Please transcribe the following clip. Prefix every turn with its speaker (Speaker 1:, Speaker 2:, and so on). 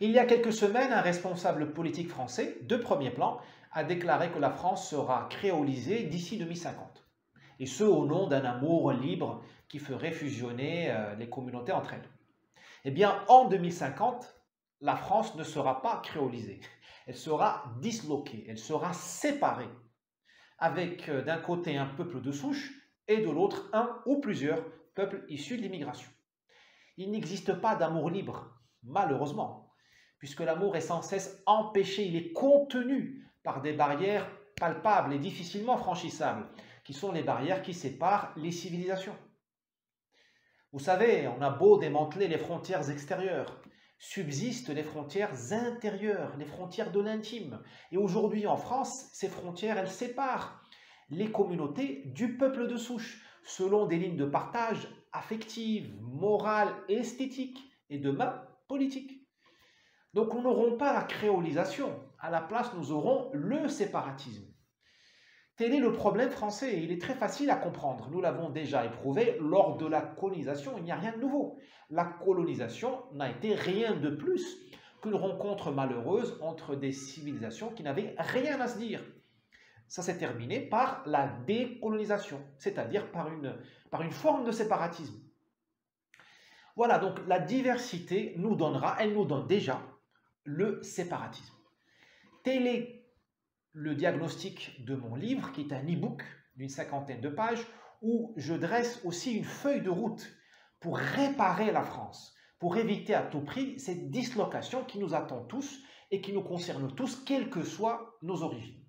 Speaker 1: Il y a quelques semaines, un responsable politique français de premier plan a déclaré que la France sera créolisée d'ici 2050. Et ce, au nom d'un amour libre qui ferait fusionner les communautés entre elles. Eh bien, en 2050, la France ne sera pas créolisée. Elle sera disloquée, elle sera séparée, avec d'un côté un peuple de souche et de l'autre un ou plusieurs peuples issus de l'immigration. Il n'existe pas d'amour libre, malheureusement, puisque l'amour est sans cesse empêché, il est contenu par des barrières palpables et difficilement franchissables, qui sont les barrières qui séparent les civilisations. Vous savez, on a beau démanteler les frontières extérieures, subsistent les frontières intérieures, les frontières de l'intime. Et aujourd'hui en France, ces frontières, elles séparent les communautés du peuple de souche, selon des lignes de partage affectives, morales, esthétiques et demain politiques. Donc nous n'aurons pas la créolisation, à la place nous aurons le séparatisme. Tel est le problème français et il est très facile à comprendre. Nous l'avons déjà éprouvé lors de la colonisation, il n'y a rien de nouveau. La colonisation n'a été rien de plus qu'une rencontre malheureuse entre des civilisations qui n'avaient rien à se dire. Ça s'est terminé par la décolonisation, c'est-à-dire par une forme de séparatisme. Voilà, donc la diversité nous donnera, elle nous donne déjà le séparatisme. Tel est le diagnostic de mon livre, qui est un e-book d'une 50aine de pages, où je dresse aussi une feuille de route pour réparer la France, pour éviter à tout prix cette dislocation qui nous attend tous et qui nous concerne tous, quelles que soient nos origines.